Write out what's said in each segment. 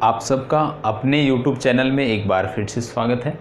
आप सबका अपने YouTube चैनल में एक बार फिर से स्वागत है।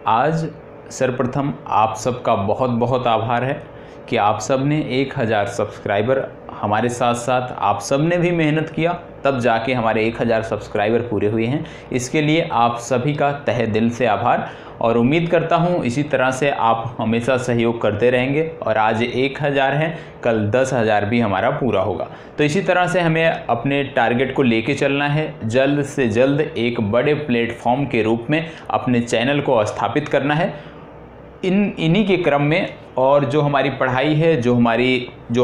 आज सर्वप्रथम आप सबका बहुत बहुत आभार है कि आप सब ने 1000 सब्सक्राइबर हमारे साथ साथ आप सब ने भी मेहनत किया, तब जाके हमारे 1000 सब्सक्राइबर पूरे हुए हैं। इसके लिए आप सभी का तहे दिल से आभार और उम्मीद करता हूँ इसी तरह से आप हमेशा सहयोग करते रहेंगे और आज 1000 हैं, कल 10,000 भी हमारा पूरा होगा। तो इसी तरह से हमें अपने टारगेट को लेके चलना है। जल्द से जल्द एक बड़े प्लेटफॉर्म के रूप में अपने चैनल को स्थापित करना है। इन्हीं के क्रम में और जो हमारी पढ़ाई है, जो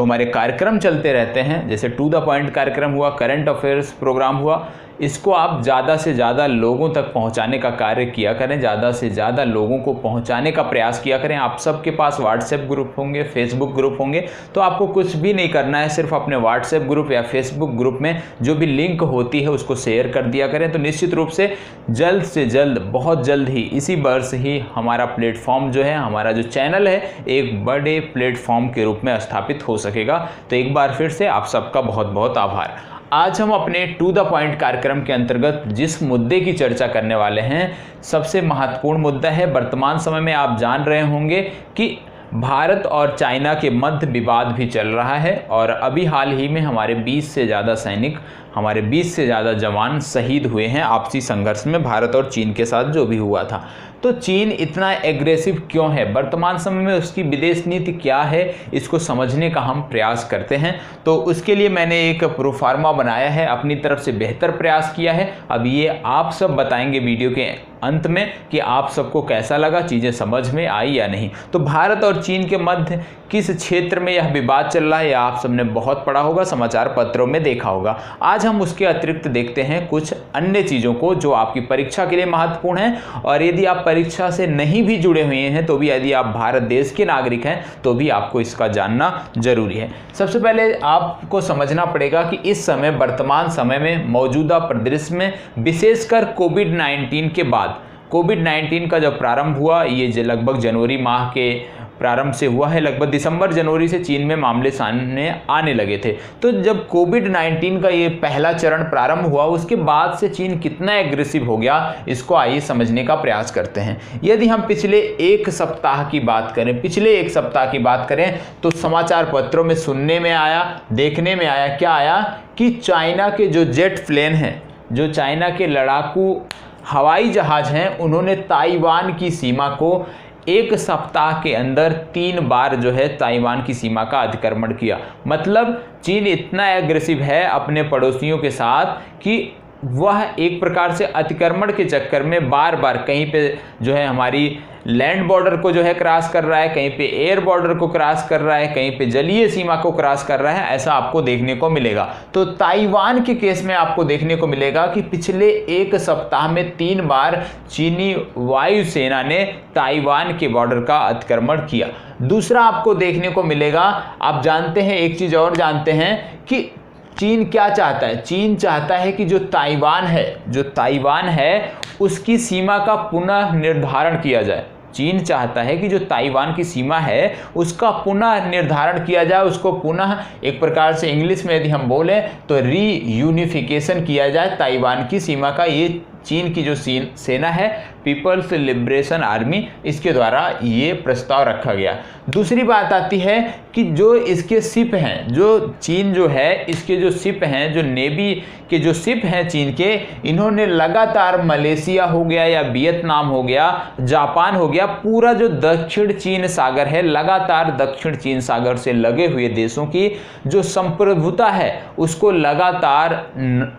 हमारे कार्यक्रम चलते रहते हैं, जैसे टू द पॉइंट कार्यक्रम हुआ, करंट अफेयर्स प्रोग्राम हुआ, इसको आप ज़्यादा से ज़्यादा लोगों तक पहुंचाने का कार्य किया करें, ज़्यादा से ज़्यादा लोगों को पहुंचाने का प्रयास किया करें। आप सबके पास व्हाट्सएप ग्रुप होंगे, फेसबुक ग्रुप होंगे, तो आपको कुछ भी नहीं करना है, सिर्फ अपने व्हाट्सएप ग्रुप या फेसबुक ग्रुप में जो भी लिंक होती है उसको शेयर कर दिया करें। तो निश्चित रूप से जल्द, बहुत जल्द ही इसी वर्ष ही हमारा प्लेटफॉर्म जो है, हमारा जो चैनल है, एक बड़े प्लेटफॉर्म के रूप में स्थापित हो सकेगा। तो एक बार फिर से आप सबका बहुत बहुत आभार। आज हम अपने टू द पॉइंट कार्यक्रम के अंतर्गत जिस मुद्दे की चर्चा करने वाले हैं, सबसे महत्वपूर्ण मुद्दा है। वर्तमान समय में आप जान रहे होंगे कि भारत और चाइना के मध्य विवाद भी चल रहा है और अभी हाल ही में हमारे 20 से ज़्यादा सैनिक, हमारे 20 से ज़्यादा जवान शहीद हुए हैं आपसी संघर्ष में, भारत और चीन के साथ जो भी हुआ था। तो चीन इतना एग्रेसिव क्यों है, वर्तमान समय में उसकी विदेश नीति क्या है, इसको समझने का हम प्रयास करते हैं। तो उसके लिए मैंने एक प्रोफार्मा बनाया है, अपनी तरफ से बेहतर प्रयास किया है। अब ये आप सब बताएंगे वीडियो के अंत में कि आप सबको कैसा लगा, चीज़ें समझ में आई या नहीं। तो भारत और चीन के मध्य किस क्षेत्र में यह विवाद चल रहा है, यह आप सबने बहुत पढ़ा होगा, समाचार पत्रों में देखा होगा। आज हम उसके अतिरिक्त देखते हैं कुछ अन्य चीज़ों को जो आपकी परीक्षा के लिए महत्वपूर्ण हैं, और यदि आप परीक्षा से नहीं भी जुड़े हुए हैं तो भी, यदि आप भारत देश के नागरिक हैं तो भी आपको इसका जानना जरूरी है। सबसे पहले आपको समझना पड़ेगा कि इस समय, वर्तमान समय में, मौजूदा परिदृश्य में, विशेषकर कोविड-19 के बाद, कोविड-19 का जब प्रारंभ हुआ, ये लगभग जनवरी माह के प्रारंभ से हुआ है, लगभग दिसंबर जनवरी से चीन में मामले सामने आने लगे थे। तो जब कोविड-19 का ये पहला चरण प्रारंभ हुआ, उसके बाद से चीन कितना एग्रेसिव हो गया, इसको आइए समझने का प्रयास करते हैं। यदि हम पिछले एक सप्ताह की बात करें, तो समाचार पत्रों में सुनने में आया, देखने में आया, क्या आया कि चाइना के जो जेट प्लेन हैं, जो चाइना के लड़ाकू हवाई जहाज हैं, उन्होंने ताइवान की सीमा को एक सप्ताह के अंदर 3 बार जो है ताइवान की सीमा का अतिक्रमण किया। मतलब चीन इतना एग्रेसिव है अपने पड़ोसियों के साथ कि वह एक प्रकार से अतिक्रमण के चक्कर में बार बार कहीं पे जो है हमारी लैंड बॉर्डर को जो है क्रॉस कर रहा है, कहीं पे एयर बॉर्डर को क्रॉस कर रहा है, कहीं पे जलीय सीमा को क्रॉस कर रहा है, ऐसा आपको देखने को मिलेगा। तो ताइवान के केस में आपको देखने को मिलेगा कि पिछले एक सप्ताह में 3 बार चीनी वायुसेना ने ताइवान के बॉर्डर का अतिक्रमण किया। दूसरा आपको देखने को मिलेगा, आप जानते हैं, एक चीज और जानते हैं कि चीन क्या चाहता है। चीन चाहता है कि जो ताइवान है उसकी सीमा का पुनः निर्धारण किया जाए। चीन चाहता है कि जो ताइवान की सीमा है उसका पुनः निर्धारण किया जाए, उसको पुनः एक प्रकार से इंग्लिश में यदि हम बोलें तो रीयूनिफिकेशन किया जाए ताइवान की सीमा का। ये चीन की जो सेना है, पीपल्स लिबरेशन आर्मी, इसके द्वारा ये प्रस्ताव रखा गया। दूसरी बात आती है कि जो इसके शिप हैं, जो चीन जो है, इसके जो शिप हैं, जो नेवी के जो शिप हैं चीन के, इन्होंने लगातार मलेशिया हो गया या वियतनाम हो गया, जापान हो गया, पूरा जो दक्षिण चीन सागर है, लगातार दक्षिण चीन सागर से लगे हुए देशों की जो संप्रभुता है उसको लगातार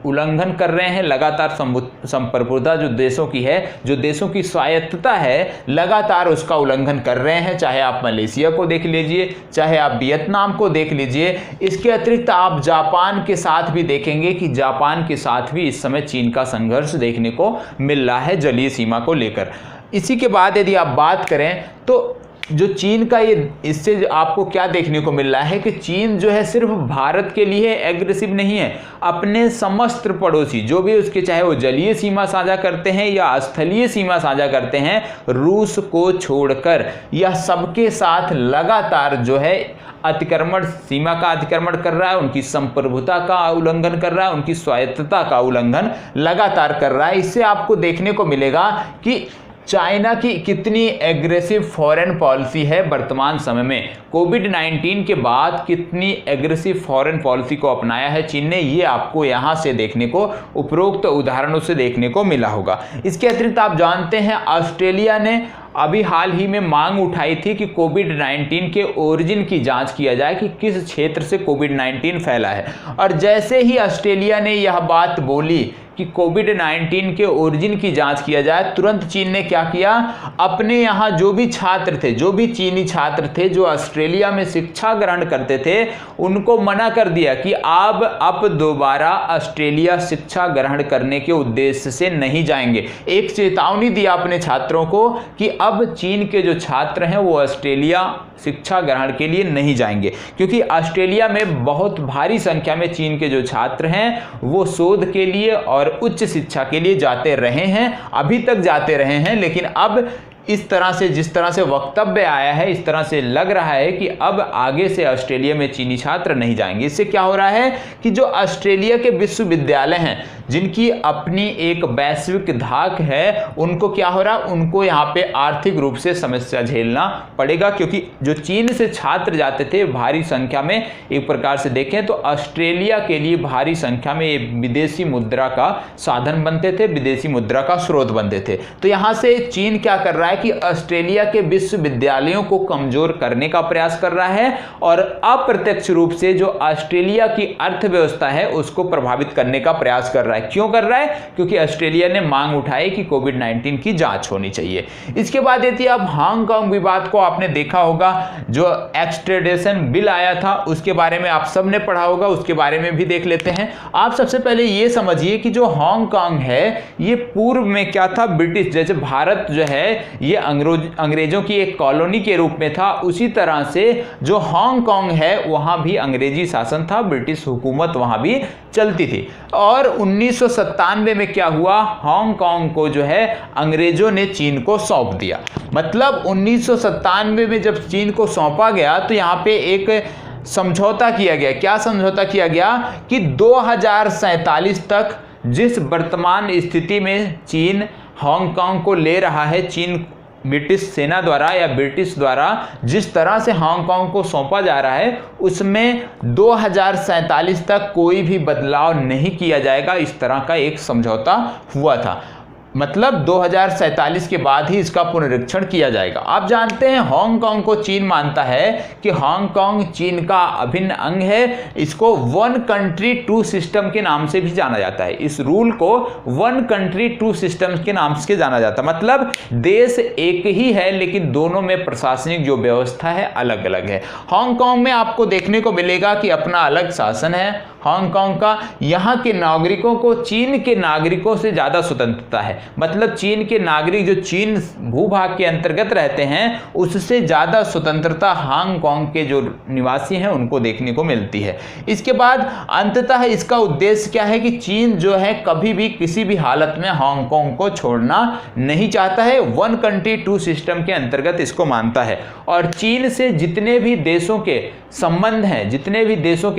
उल्लंघन कर रहे हैं। लगातार संप्रभुता जो देशों की है, जो देशों की स्वायत्तता है, लगातार उसका उल्लंघन कर रहे हैं। चाहे आप मलेशिया को देख लीजिए, चाहे आप वियतनाम को देख लीजिए। इसके अतिरिक्त आप जापान के साथ भी देखेंगे कि जापान के साथ भी इस समय चीन का संघर्ष देखने को मिल रहा है जलीय सीमा को लेकर। इसी के बाद यदि आप बात करें तो जो चीन का ये, इससे आपको क्या देखने को मिल रहा है कि चीन जो है सिर्फ भारत के लिए एग्रेसिव नहीं है, अपने समस्त पड़ोसी जो भी उसके, चाहे वो जलीय सीमा साझा करते हैं या स्थलीय सीमा साझा करते हैं, रूस को छोड़कर यह सबके साथ लगातार जो है अतिक्रमण, सीमा का अतिक्रमण कर रहा है, उनकी संप्रभुता का उल्लंघन कर रहा है, उनकी स्वायत्तता का उल्लंघन लगातार कर रहा है। इससे आपको देखने को मिलेगा कि चाइना की कितनी एग्रेसिव फॉरेन पॉलिसी है वर्तमान समय में। कोविड-19 के बाद कितनी एग्रेसिव फॉरेन पॉलिसी को अपनाया है चीन ने, ये आपको यहाँ से देखने को, उपरोक्त उदाहरणों से देखने को मिला होगा। इसके अतिरिक्त आप जानते हैं ऑस्ट्रेलिया ने अभी हाल ही में मांग उठाई थी कि कोविड-19 के ओरिजिन की जांच किया जाए कि किस क्षेत्र से कोविड-19 फैला है। और जैसे ही ऑस्ट्रेलिया ने यह बात बोली कि कोविड-19 के ओरिजिन की जांच किया जाए, तुरंत चीन ने क्या किया, अपने यहाँ जो भी छात्र थे, जो भी चीनी छात्र थे जो ऑस्ट्रेलिया में शिक्षा ग्रहण करते थे, उनको मना कर दिया कि आप अब दोबारा ऑस्ट्रेलिया शिक्षा ग्रहण करने के उद्देश्य से नहीं जाएंगे। एक चेतावनी दिया अपने छात्रों को कि अब चीन के जो छात्र हैं वो ऑस्ट्रेलिया शिक्षा ग्रहण के लिए नहीं जाएंगे, क्योंकि ऑस्ट्रेलिया में बहुत भारी संख्या में चीन के जो छात्र हैं वो शोध के लिए और उच्च शिक्षा के लिए जाते रहे हैं, अभी तक जाते रहे हैं। लेकिन अब इस तरह से, जिस तरह से वक्तव्य आया है, इस तरह से लग रहा है कि अब आगे से ऑस्ट्रेलिया में चीनी छात्र नहीं जाएंगे। इससे क्या हो रहा है कि जो ऑस्ट्रेलिया के विश्वविद्यालय हैं, जिनकी अपनी एक वैश्विक धाक है, उनको क्या हो रहा है, उनको यहाँ पे आर्थिक रूप से समस्या झेलना पड़ेगा, क्योंकि जो चीन से छात्र जाते थे भारी संख्या में, एक प्रकार से देखें तो ऑस्ट्रेलिया के लिए भारी संख्या में ये विदेशी मुद्रा का साधन बनते थे, विदेशी मुद्रा का स्रोत बनते थे। तो यहाँ से चीन क्या कर रहा है कि ऑस्ट्रेलिया के विश्वविद्यालयों को कमजोर करने का प्रयास कर रहा है और अप्रत्यक्ष रूप से जो ऑस्ट्रेलिया की अर्थव्यवस्था है उसको प्रभावित करने का प्रयास कर रहा है। क्यों कर रहा है? क्योंकि ऑस्ट्रेलिया ने मांग उठाई कि कोविड-19 की जांच होनी चाहिए। इसके बाद यदि अब हांगकांग विवाद को आपने देखा होगा, जो एक्सट्रेडिशन बिल आया था उसके बारे में आप सबने पढ़ा होगा, उसके बारे में भी देख लेते हैं। आप सबसे पहले ये समझिए कि जो हांगकांग है ये पूर्व में क्या था, ब्रिटिश, जैसे भारत जो है ये अंग्रेजों की एक कॉलोनी के रूप में था, उसी तरह से जो हांगकांग है वहां भी अंग्रेजी शासन था, ब्रिटिश हुकूमत वहां भी चलती थी। और 1997 में क्या हुआ, हांगकांग को जो है अंग्रेजों ने चीन को सौंप दिया। मतलब 1997 में जब चीन को सौंपा गया तो यहाँ पे एक समझौता किया गया। क्या समझौता किया गया कि 2047 तक जिस वर्तमान स्थिति में चीन हांगकांग को ले रहा है, चीन ब्रिटिश सेना द्वारा या ब्रिटिश द्वारा जिस तरह से हांगकांग को सौंपा जा रहा है, उसमें 2047 तक कोई भी बदलाव नहीं किया जाएगा, इस तरह का एक समझौता हुआ था। मतलब 2047 के बाद ही इसका पुनरीक्षण किया जाएगा। आप जानते हैं हांगकांग को चीन मानता है कि हांगकांग चीन का अभिन्न अंग है। इसको वन कंट्री टू सिस्टम के नाम से भी जाना जाता है। इस रूल को वन कंट्री टू सिस्टम के नाम से जाना जाता है। मतलब देश एक ही है लेकिन दोनों में प्रशासनिक जो व्यवस्था है अलग अलग है। हांगकांग में आपको देखने को मिलेगा कि अपना अलग शासन है हांगकांग का। यहाँ के नागरिकों को चीन के नागरिकों से ज्यादा स्वतंत्रता है। मतलब चीन के नागरिक जो चीन भूभाग के अंतर्गत रहते हैं उससे ज्यादा स्वतंत्रता हांगकांग के जो निवासी हैं उनको देखने को मिलती है। इसके बाद अंततः इसका उद्देश्य क्या है कि चीन जो है कभी भी किसी भी हालत में हांगकांग को छोड़ना नहीं चाहता है। वन कंट्री टू सिस्टम के अंतर्गत इसको मानता है और चीन से जितने भी देशों के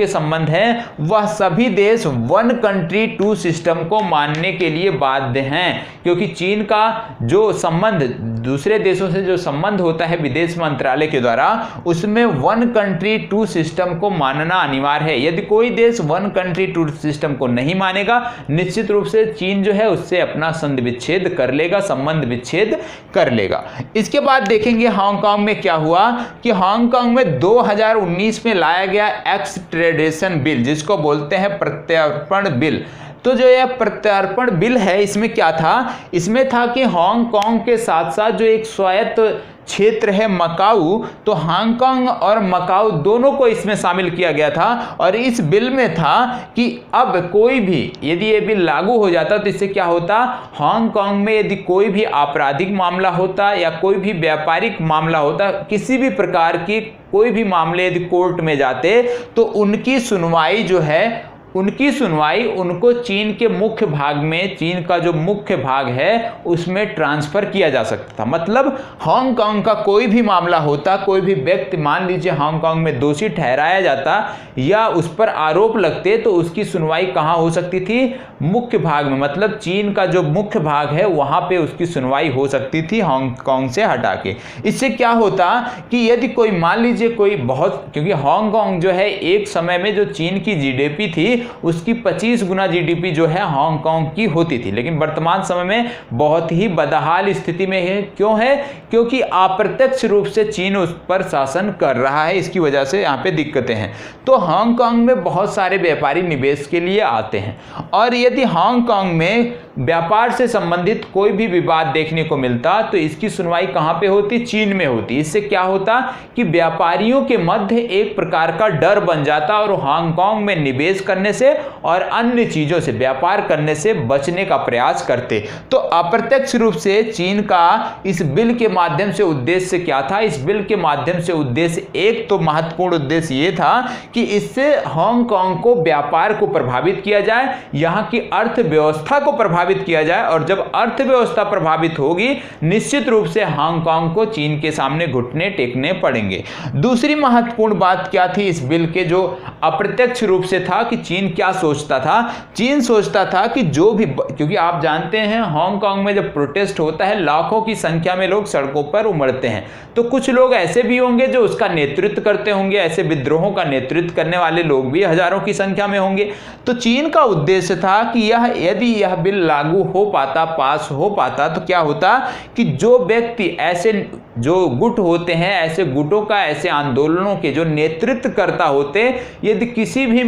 संबंध हैं वह सभी देश वन कंट्री टू सिस्टम को मानने के लिए बाध्य हैं, क्योंकि चीन का जो संबंध दूसरे देशों से जो संबंध होता है विदेश मंत्रालय के द्वारा, उसमें वन कंट्री टू सिस्टम को मानना अनिवार्य है। यदि कोई देश वन कंट्री टू सिस्टम को नहीं मानेगा, निश्चित रूप से चीन जो है उससे अपना संधि विच्छेद कर लेगा, संबंध विच्छेद कर लेगा। इसके बाद देखेंगे हांगकांग में क्या हुआ कि हांगकांग में 2019 में लाया गया एक्सट्रेडिशन बिल, जिसको बोलते हैं प्रत्यर्पण बिल। तो जो यह प्रत्यर्पण बिल है इसमें क्या था, इसमें था कि हांगकांग के साथ साथ जो एक स्वायत्त क्षेत्र है मकाऊ, तो हांगकांग और मकाऊ दोनों को इसमें शामिल किया गया था। और इस बिल में था कि अब कोई भी, यदि ये बिल लागू हो जाता तो इससे क्या होता, हांगकांग में यदि कोई भी आपराधिक मामला होता या कोई भी व्यापारिक मामला होता, किसी भी प्रकार की कोई भी मामले यदि कोर्ट में जाते तो उनकी सुनवाई जो है, उनकी सुनवाई उनको चीन के मुख्य भाग में, चीन का जो मुख्य भाग है उसमें ट्रांसफर किया जा सकता था। मतलब हांगकांग का कोई भी मामला होता, कोई भी व्यक्ति मान लीजिए हांगकांग में दोषी ठहराया जाता या उस पर आरोप लगते तो उसकी सुनवाई कहाँ हो सकती थी, मुख्य भाग में, मतलब चीन का जो मुख्य भाग है वहां पे उसकी सुनवाई हो सकती थी हांगकांग से हटा के। इससे क्या होता कि यदि कोई मान लीजिए कोई बहुत, क्योंकि हांगकांग जो है एक समय में जो चीन की जीडीपी थी उसकी 25 गुना जीडीपी जो है हांगकांग की होती थी, लेकिन वर्तमान समय में बहुत ही बदहाल स्थिति में है। क्यों है, क्योंकि अप्रत्यक्ष रूप से चीन उस पर शासन कर रहा है, इसकी वजह से यहाँ पे दिक्कतें हैं। तो हांगकांग में बहुत सारे व्यापारी निवेश के लिए आते हैं और यदि हांगकांग में व्यापार से संबंधित कोई भी विवाद देखने को मिलता तो इसकी सुनवाई कहां पे होती, चीन में होती। इससे क्या होता कि व्यापारियों के मध्य एक प्रकार का डर बन जाता और हांगकांग में निवेश करने से और अन्य चीजों से, व्यापार करने से बचने का प्रयास करते। तो अप्रत्यक्ष रूप से चीन का इस बिल के माध्यम से उद्देश्य क्या था, इस बिल के माध्यम से उद्देश्य, एक तो महत्वपूर्ण उद्देश्य ये था कि इससे हांगकांग को व्यापार को प्रभावित किया जाए, यहां की अर्थव्यवस्था को प्रभावित किया जाए, और जब अर्थव्यवस्था प्रभावित होगी निश्चित रूप से हांगकांग को चीन के सामने घुटने टेकने पड़ेंगे। दूसरी महत्वपूर्ण बात क्या थी इस बिल के, जो अप्रत्यक्ष रूप से था कि चीन क्या सोचता था, चीन सोचता था कि जो भी, क्योंकि आप जानते हैं हांगकांग में जब प्रोटेस्ट होता है लाखों की संख्या में लोग सड़कों पर उमड़ते हैं, तो कुछ लोग ऐसे भी होंगे जो उसका नेतृत्व करते होंगे, ऐसे विद्रोहों का नेतृत्व करने वाले लोग भी हजारों की संख्या में होंगे। तो चीन का उद्देश्य था कि यदि यह बिल लागू हो पाता, पास हो पाता, तो क्या होता कि जो व्यक्ति, ऐसे जो गुट होते हैं, ऐसे गुटों का, ऐसे आंदोलनों के जो नेतृत्व करता होते, यदि किसी भी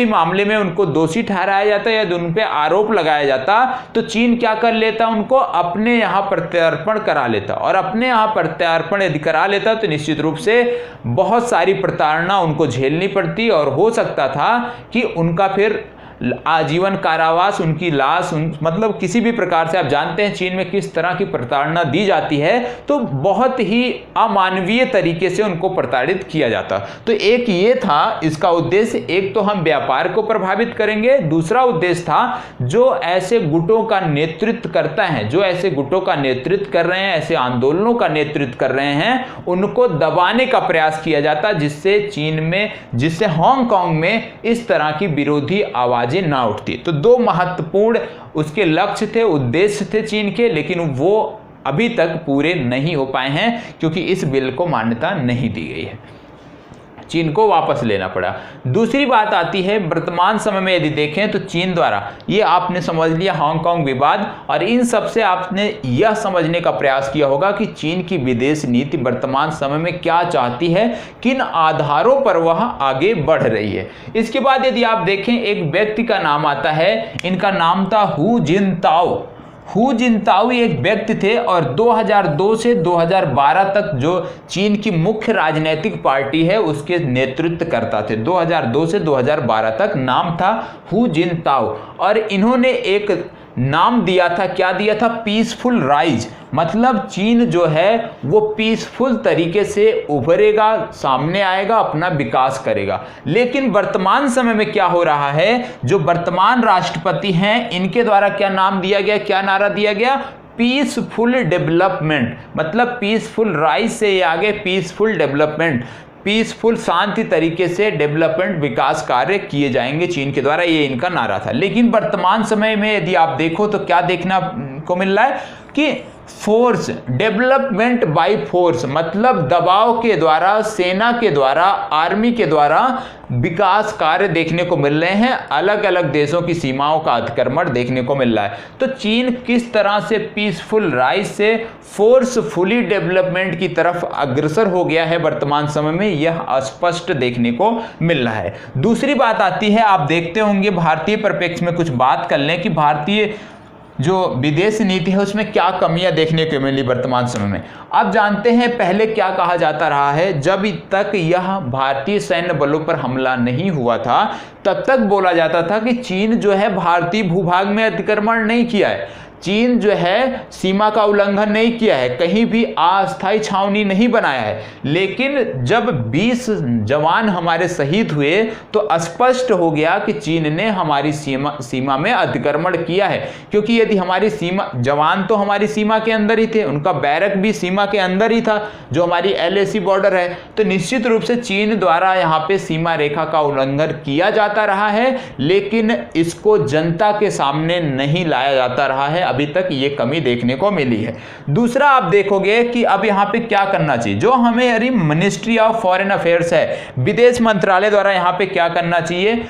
मामले में उनको दोषी ठहराया जाता या उन पे आरोप लगाया जाता तो चीन क्या कर लेता, उनको अपने यहाँ प्रत्यार्पण करा लेता, और अपने यहाँ प्रत्यार्पण यदि करा लेता तो निश्चित रूप से बहुत सारी प्रताड़ना उनको झेलनी पड़ती और हो सकता था कि उनका फिर आजीवन कारावास, उनकी लाश, मतलब किसी भी प्रकार से, आप जानते हैं चीन में किस तरह की प्रताड़ना दी जाती है, तो बहुत ही अमानवीय तरीके से उनको प्रताड़ित किया जाता। तो एक ये था इसका उद्देश्य, एक तो हम व्यापार को प्रभावित करेंगे, दूसरा उद्देश्य था जो ऐसे गुटों का नेतृत्व करता है, जो ऐसे गुटों का नेतृत्व कर रहे हैं, ऐसे आंदोलनों का नेतृत्व कर रहे हैं, उनको दबाने का प्रयास किया जाता, जिससे हांगकांग में इस तरह की विरोधी आवाज ना उठती। तो दो महत्वपूर्ण उसके लक्ष्य थे, उद्देश्य थे चीन के, लेकिन वो अभी तक पूरे नहीं हो पाए हैं क्योंकि इस बिल को मान्यता नहीं दी गई है, चीन को वापस लेना पड़ा। दूसरी बात आती है वर्तमान समय में यदि देखें तो चीन द्वारा, ये आपने समझ लिया हांगकांग विवाद, और इन सब से आपने यह समझने का प्रयास किया होगा कि चीन की विदेश नीति वर्तमान समय में क्या चाहती है, किन आधारों पर वह आगे बढ़ रही है। इसके बाद यदि आप देखें एक व्यक्ति का नाम आता है, इनका नाम था हू जिनताओ एक व्यक्ति थे और 2002 से 2012 तक जो चीन की मुख्य राजनीतिक पार्टी है उसके नेतृत्व करता थे। 2002 से 2012 तक नाम था हू जिनताओ, और इन्होंने एक नाम दिया था, क्या दिया था, पीसफुल राइज, मतलब चीन जो है वो पीसफुल तरीके से उभरेगा, सामने आएगा, अपना विकास करेगा। लेकिन वर्तमान समय में क्या हो रहा है, जो वर्तमान राष्ट्रपति हैं इनके द्वारा क्या नाम दिया गया, क्या नारा दिया गया, पीसफुल डेवलपमेंट, मतलब पीसफुल राइज से ये आगे पीसफुल डेवलपमेंट, पीसफुल शांति तरीके से डेवलपमेंट, विकास कार्य किए जाएंगे चीन के द्वारा, ये इनका नारा था। लेकिन वर्तमान समय में यदि आप देखो तो क्या देखना को मिल रहा है कि फोर्स, डेवलपमेंट बाय फोर्स, मतलब दबाव के द्वारा, सेना के द्वारा, आर्मी के द्वारा विकास कार्य देखने को मिल रहे हैं, अलग अलग देशों की सीमाओं का अतिक्रमण देखने को मिल रहा है। तो चीन किस तरह से पीसफुल राइज से फोर्सफुली डेवलपमेंट की तरफ अग्रसर हो गया है वर्तमान समय में, यह स्पष्ट देखने को मिल रहा है। दूसरी बात आती है, आप देखते होंगे भारतीय परिप्रेक्ष्य में कुछ बात कर लें कि भारतीय जो विदेश नीति है उसमें क्या कमियां देखने को मिली वर्तमान समय में। अब जानते हैं पहले क्या कहा जाता रहा है, जब तक यह भारतीय सैन्य बलों पर हमला नहीं हुआ था तब तक बोला जाता था कि चीन जो है भारतीय भूभाग में अतिक्रमण नहीं किया है, चीन जो है सीमा का उल्लंघन नहीं किया है, कहीं भी अस्थायी छावनी नहीं बनाया है। लेकिन जब 20 जवान हमारे शहीद हुए तो स्पष्ट हो गया कि चीन ने हमारी सीमा में अतिक्रमण किया है, क्योंकि यदि हमारी सीमा, जवान तो हमारी सीमा के अंदर ही थे, उनका बैरक भी सीमा के अंदर ही था जो हमारी LAC बॉर्डर है, तो निश्चित रूप से चीन द्वारा यहाँ पे सीमा रेखा का उल्लंघन किया जाता रहा है, लेकिन इसको जनता के सामने नहीं लाया जाता रहा है। अभी तक ये कमी देखने को मिली है। दूसरा आप देखोगे कि अब यहां पे क्या करना चाहिए, जो हमें मिनिस्ट्री ऑफ फॉरेन अफेयर्स है, विदेश मंत्रालय द्वारा यहां पे क्या करना चाहिए,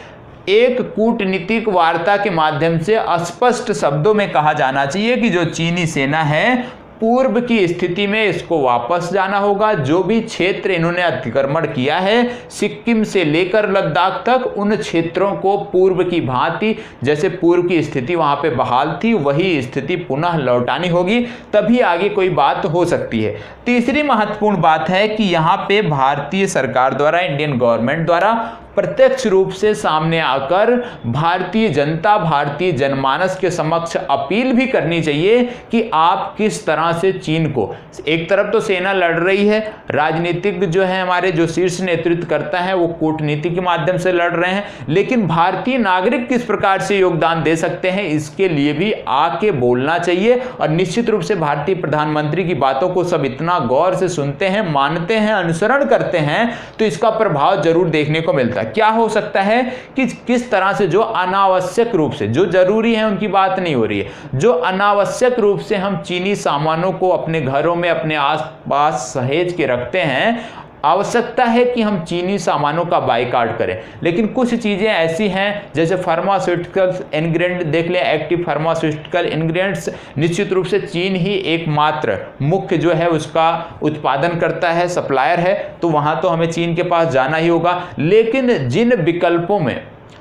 एक कूटनीतिक वार्ता के माध्यम से स्पष्ट शब्दों में कहा जाना चाहिए कि जो चीनी सेना है पूर्व की स्थिति में इसको वापस जाना होगा। जो भी क्षेत्र इन्होंने अतिक्रमण किया है सिक्किम से लेकर लद्दाख तक, उन क्षेत्रों को पूर्व की भांति, जैसे पूर्व की स्थिति वहां पे बहाल थी, वही स्थिति पुनः लौटानी होगी, तभी आगे कोई बात हो सकती है। तीसरी महत्वपूर्ण बात है कि यहाँ पे भारतीय सरकार द्वारा, इंडियन गवर्नमेंट द्वारा प्रत्यक्ष रूप से सामने आकर भारतीय जनता, भारतीय जनमानस के समक्ष अपील भी करनी चाहिए कि आप किस तरह से चीन को, एक तरफ तो सेना लड़ रही है, राजनीतिक जो है हमारे जो शीर्ष नेतृत्व करता है वो कूटनीति के माध्यम से लड़ रहे हैं, लेकिन भारतीय नागरिक किस प्रकार से योगदान दे सकते हैं इसके लिए भी आके बोलना चाहिए। और निश्चित रूप से भारतीय प्रधानमंत्री की बातों को सब इतना गौर से सुनते हैं, मानते हैं, अनुसरण करते हैं, तो इसका प्रभाव जरूर देखने को मिलता है। क्या हो सकता है कि किस तरह से जो अनावश्यक रूप से, जो जरूरी है उनकी बात नहीं हो रही है, जो अनावश्यक रूप से हम चीनी सामानों को अपने घरों में, अपने आसपास सहेज के रखते हैं, आवश्यकता है कि हम चीनी सामानों का बाइकाट करें। लेकिन कुछ चीज़ें ऐसी हैं जैसे फार्मास्यूटिकल्स इंग्रेडिएंट देख लें, एक्टिव फार्मास्यूटिकल इंग्रेडिएंट्स, निश्चित रूप से चीन ही एकमात्र मुख्य जो है उसका उत्पादन करता है, सप्लायर है, तो वहाँ तो हमें चीन के पास जाना ही होगा। लेकिन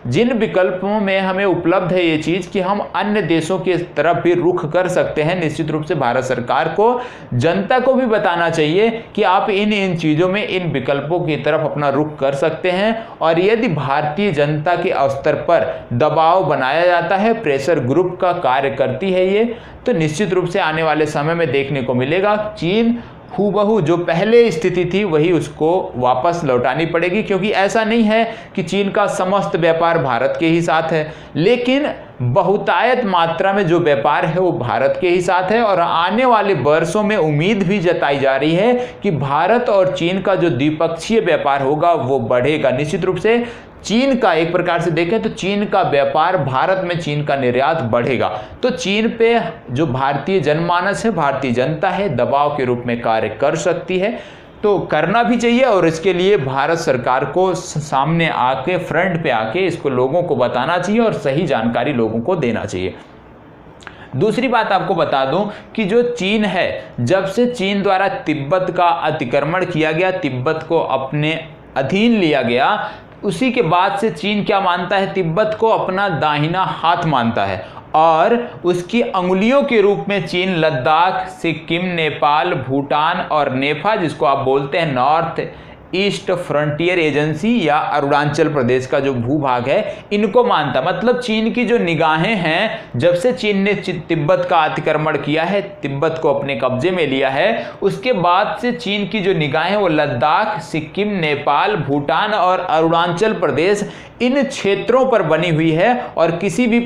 जिन विकल्पों में हमें उपलब्ध है ये चीज़ कि हम अन्य देशों की तरफ भी रुख कर सकते हैं, निश्चित रूप से भारत सरकार को, जनता को भी बताना चाहिए कि आप इन चीज़ों में, इन विकल्पों की तरफ अपना रुख कर सकते हैं। और यदि भारतीय जनता के स्तर पर दबाव बनाया जाता है, प्रेशर ग्रुप का कार्य करती है ये, तो निश्चित रूप से आने वाले समय में देखने को मिलेगा चीन हूबहू जो पहले स्थिति थी वही उसको वापस लौटानी पड़ेगी। क्योंकि ऐसा नहीं है कि चीन का समस्त व्यापार भारत के ही साथ है, लेकिन बहुतायत मात्रा में जो व्यापार है वो भारत के ही साथ है। और आने वाले वर्षों में उम्मीद भी जताई जा रही है कि भारत और चीन का जो द्विपक्षीय व्यापार होगा वो बढ़ेगा। निश्चित रूप से चीन का, एक प्रकार से देखें तो चीन का व्यापार, भारत में चीन का निर्यात बढ़ेगा, तो चीन पे जो भारतीय जनमानस है, भारतीय जनता है, दबाव के रूप में कार्य कर सकती है। तो करना भी चाहिए और इसके लिए भारत सरकार को सामने आके, फ्रंट पे आके इसको लोगों को बताना चाहिए और सही जानकारी लोगों को देना चाहिए। दूसरी बात आपको बता दूं कि जो चीन है, जब से चीन द्वारा तिब्बत का अतिक्रमण किया गया, तिब्बत को अपने अधीन लिया गया, उसी के बाद से चीन क्या मानता है, तिब्बत को अपना दाहिना हाथ मानता है। और उसकी अंगुलियों के रूप में चीन लद्दाख, सिक्किम, नेपाल, भूटान और नेफा, जिसको आप बोलते हैं नॉर्थ ईस्ट फ्रंटियर एजेंसी या अरुणाचल प्रदेश का जो भूभाग है, इनको मानता। मतलब चीन की जो निगाहें हैं, जब से चीन ने तिब्बत का अतिक्रमण किया है, तिब्बत को अपने कब्जे में लिया है, उसके बाद से चीन की जो निगाहें वो लद्दाख, सिक्किम, नेपाल, भूटान और अरुणाचल प्रदेश, इन क्षेत्रों पर बनी हुई है। और किसी भी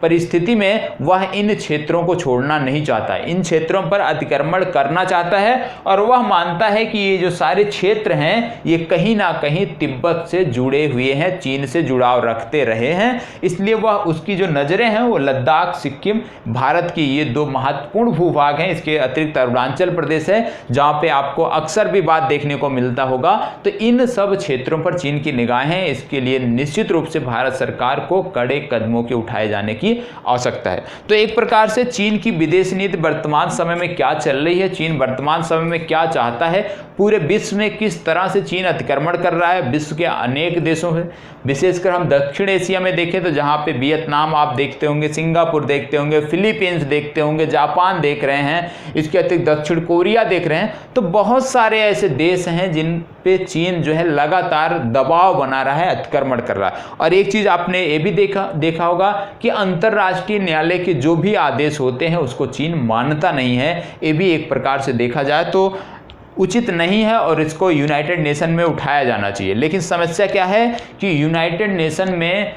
परिस्थिति में वह इन क्षेत्रों को छोड़ना नहीं चाहता है, इन क्षेत्रों पर अतिक्रमण करना चाहता है। और वह मानता है कि ये जो सारे क्षेत्र हैं ये कहीं ना कहीं तिब्बत से जुड़े हुए हैं, चीन से जुड़ाव रखते रहे हैं, इसलिए वह, उसकी जो नज़रें हैं वो लद्दाख, सिक्किम, भारत की ये दो महत्वपूर्ण भूभाग हैं। इसके अतिरिक्त अरुणाचल प्रदेश है जहाँ पे आपको अक्सर भी बात देखने को मिलता होगा। तो इन सब क्षेत्रों पर चीन की निगाहें, इसके लिए निश्चित निश्चित रूप से भारत सरकार को कड़े कदमों के उठाए जाने की आवश्यकता है। तो एक प्रकार से चीन की विदेश नीति वर्तमान समय में क्या चल रही है, चीन वर्तमान समय में क्या चाहता है, पूरे विश्व में किस तरह से चीन अतिक्रमण कर रहा है विश्व के अनेक देशों में, विशेषकर हम दक्षिण एशिया में देखें तो जहां पे वियतनाम आप देखते होंगे, सिंगापुर देखते होंगे, फिलीपींस देखते होंगे, जापान देख रहे हैं, इसके अतिरिक्त दक्षिण कोरिया देख रहे हैं। तो बहुत सारे ऐसे देश हैं जिन पे चीन जो है लगातार दबाव बना रहा है, अतिक्रमण कर रहा है। और एक चीज आपने ये भी देखा होगा कि अंतर्राष्ट्रीय न्यायालय के जो भी आदेश होते हैं उसको चीन मानता नहीं है। ये भी एक प्रकार से देखा जाए तो उचित नहीं है और इसको यूनाइटेड नेशन में उठाया जाना चाहिए। लेकिन समस्या क्या है कि यूनाइटेड नेशन में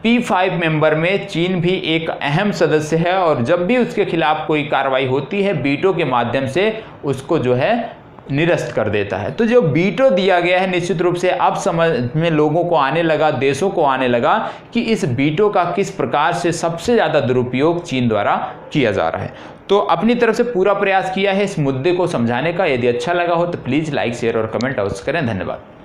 P5 मेंबर में चीन भी एक अहम सदस्य है और जब भी उसके खिलाफ कोई कार्रवाई होती है वीटो के माध्यम से उसको जो है निरस्त कर देता है। तो जो वीटो दिया गया है निश्चित रूप से अब समझ में लोगों को आने लगा, देशों को आने लगा कि इस वीटो का किस प्रकार से सबसे ज़्यादा दुरुपयोग चीन द्वारा किया जा रहा है। तो अपनी तरफ से पूरा प्रयास किया है इस मुद्दे को समझाने का। यदि अच्छा लगा हो तो प्लीज़ लाइक, शेयर और कमेंट अवश्य करें। धन्यवाद।